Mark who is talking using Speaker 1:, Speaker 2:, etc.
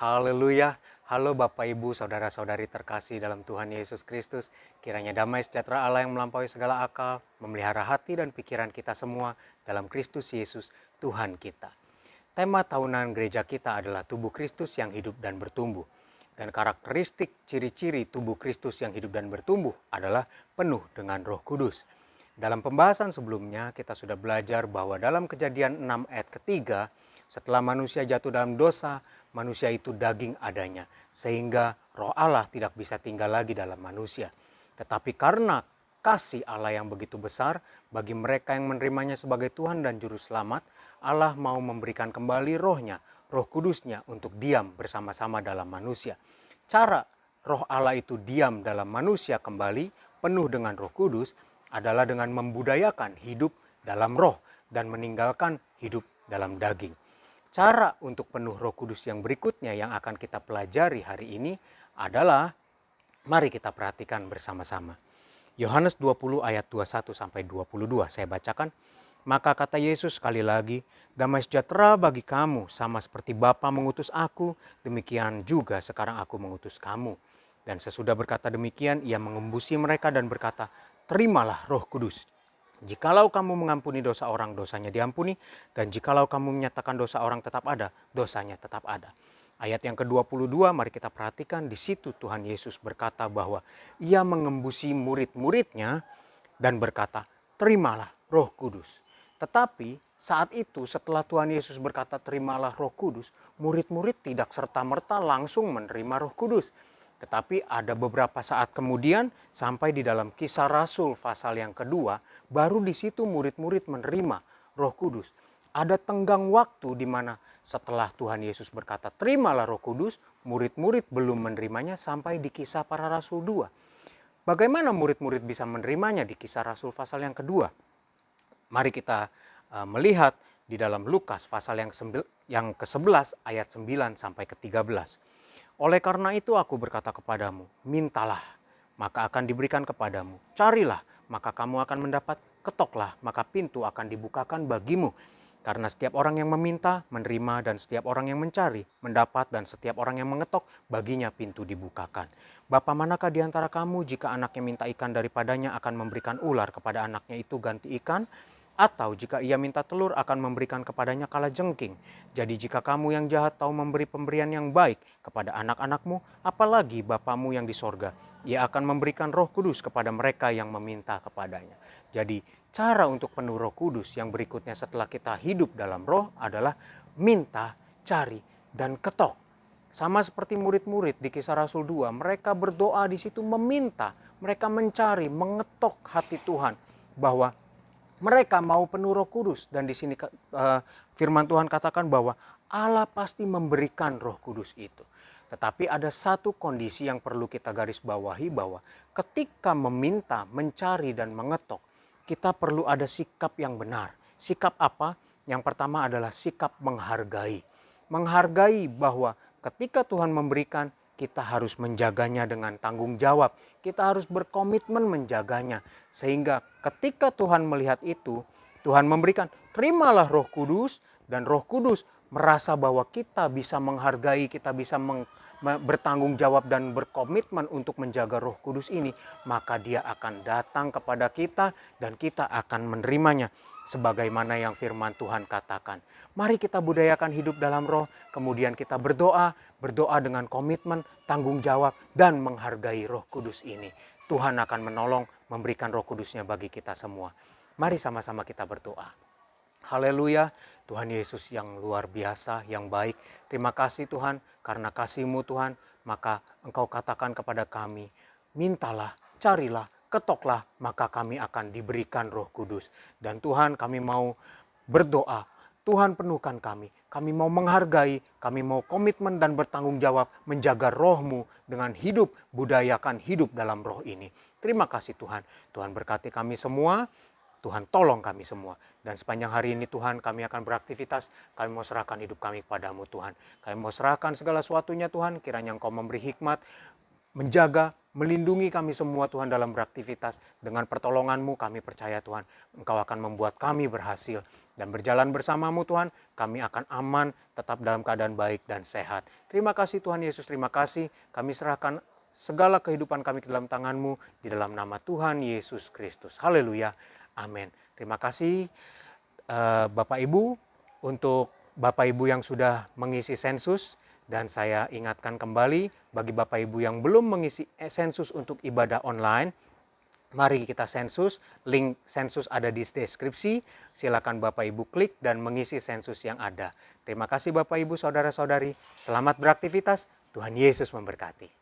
Speaker 1: Haleluya. Halo Bapak Ibu, saudara-saudari terkasih dalam Tuhan Yesus Kristus. Kiranya damai sejahtera Allah yang melampaui segala akal, memelihara hati dan pikiran kita semua dalam Kristus Yesus, Tuhan kita. Tema tahunan gereja kita adalah tubuh Kristus yang hidup dan bertumbuh. Dan karakteristik ciri-ciri tubuh Kristus yang hidup dan bertumbuh adalah penuh dengan Roh Kudus. Dalam pembahasan sebelumnya kita sudah belajar bahwa dalam Kejadian 6 ayat ketiga, setelah manusia jatuh dalam dosa, manusia itu daging adanya, sehingga Roh Allah tidak bisa tinggal lagi dalam manusia. Tetapi karena kasih Allah yang begitu besar bagi mereka yang menerimanya sebagai Tuhan dan Juru Selamat, Allah mau memberikan kembali Roh-Nya, Roh Kudus-Nya untuk diam bersama-sama dalam manusia. Cara Roh Allah itu diam dalam manusia kembali penuh dengan Roh Kudus adalah dengan membudayakan hidup dalam roh dan meninggalkan hidup dalam daging. Cara untuk penuh Roh Kudus yang berikutnya yang akan kita pelajari hari ini adalah, mari kita perhatikan bersama-sama. Yohanes 20 ayat 21 sampai 22 saya bacakan. Maka kata Yesus sekali lagi, damai sejahtera bagi kamu, sama seperti Bapa mengutus aku, demikian juga sekarang aku mengutus kamu. Dan sesudah berkata demikian, ia mengembusi mereka dan berkata, terimalah Roh Kudus. Jikalau kamu mengampuni dosa orang, dosanya diampuni. Dan jikalau kamu menyatakan dosa orang tetap ada, dosanya tetap ada. Ayat yang ke-22, mari kita perhatikan. Di situ Tuhan Yesus berkata bahwa ia mengembusi murid-muridnya dan berkata, terimalah Roh Kudus. Tetapi saat itu setelah Tuhan Yesus berkata terimalah Roh Kudus, murid-murid tidak serta-merta langsung menerima Roh Kudus. Tetapi ada beberapa saat kemudian sampai di dalam Kisah Rasul pasal yang kedua, baru di situ murid-murid menerima Roh Kudus. Ada tenggang waktu di mana setelah Tuhan Yesus berkata terimalah Roh Kudus, murid-murid belum menerimanya sampai di Kisah Para Rasul 2. Bagaimana murid-murid bisa menerimanya di Kisah Rasul pasal yang kedua? Mari kita melihat di dalam Lukas pasal yang ke-11 ayat 9 sampai ke-13. Oleh karena itu aku berkata kepadamu, mintalah, maka akan diberikan kepadamu. Carilah, maka kamu akan mendapat. Ketoklah, maka pintu akan dibukakan bagimu. Karena setiap orang yang meminta, menerima, dan setiap orang yang mencari, mendapat, dan setiap orang yang mengetok, baginya pintu dibukakan. Bapa manakah di antara kamu jika anaknya minta ikan daripadanya akan memberikan ular kepada anaknya itu ganti ikan? Atau jika ia minta telur akan memberikan kepadanya kalajengking. Jadi jika kamu yang jahat tahu memberi pemberian yang baik kepada anak-anakmu, apalagi Bapamu yang di sorga, ia akan memberikan Roh Kudus kepada mereka yang meminta kepadanya. Jadi cara untuk penuh Roh Kudus yang berikutnya setelah kita hidup dalam roh adalah minta, cari, dan ketok. Sama seperti murid-murid di Kisah Rasul 2, mereka berdoa di situ meminta, mereka mencari, mengetok hati Tuhan bahwa mereka mau penuh Roh Kudus. Dan di sini firman Tuhan katakan bahwa Allah pasti memberikan Roh Kudus itu. Tetapi ada satu kondisi yang perlu kita garis bawahi, bahwa ketika meminta, mencari, dan mengetok, kita perlu ada sikap yang benar. Sikap apa? Yang pertama adalah sikap menghargai. Menghargai bahwa ketika Tuhan memberikan, kita harus menjaganya dengan tanggung jawab. Kita harus berkomitmen menjaganya. Sehingga ketika Tuhan melihat itu, Tuhan memberikan, terimalah Roh Kudus, dan Roh Kudus merasa bahwa kita bisa menghargai, kita bisa bertanggung jawab dan berkomitmen untuk menjaga Roh Kudus ini, maka dia akan datang kepada kita dan kita akan menerimanya sebagaimana yang firman Tuhan katakan. Mari kita budayakan hidup dalam roh, kemudian kita berdoa dengan komitmen, tanggung jawab, dan menghargai Roh Kudus ini. Tuhan akan menolong memberikan Roh Kudusnya bagi kita semua. Mari sama-sama kita berdoa. Haleluya, Tuhan Yesus yang luar biasa, yang baik. Terima kasih Tuhan, karena kasih-Mu Tuhan, maka Engkau katakan kepada kami, mintalah, carilah, ketoklah, maka kami akan diberikan Roh Kudus. Dan Tuhan, kami mau berdoa, Tuhan penuhkan kami mau menghargai, kami mau komitmen dan bertanggung jawab menjaga roh-Mu dengan hidup, budayakan hidup dalam roh ini. Terima kasih Tuhan, Tuhan berkati kami semua, Tuhan tolong kami semua. Dan sepanjang hari ini Tuhan kami akan beraktivitas, kami mau serahkan hidup kami kepadamu Tuhan. Kami mau serahkan segala sesuatunya Tuhan, kiranya Engkau memberi hikmat, menjaga, melindungi kami semua Tuhan dalam beraktivitas. Dengan pertolongan-Mu kami percaya Tuhan, Engkau akan membuat kami berhasil. Dan berjalan bersama-Mu Tuhan, kami akan aman, tetap dalam keadaan baik dan sehat. Terima kasih Tuhan Yesus, terima kasih. Kami serahkan segala kehidupan kami ke dalam tangan-Mu, di dalam nama Tuhan Yesus Kristus. Haleluya, amin. Terima kasih Bapak Ibu, untuk Bapak Ibu yang sudah mengisi sensus. Dan saya ingatkan kembali bagi Bapak Ibu yang belum mengisi sensus untuk ibadah online, mari kita sensus. Link sensus ada di deskripsi. Silakan Bapak Ibu klik dan mengisi sensus yang ada. Terima kasih Bapak Ibu, saudara-saudari. Selamat beraktivitas. Tuhan Yesus memberkati.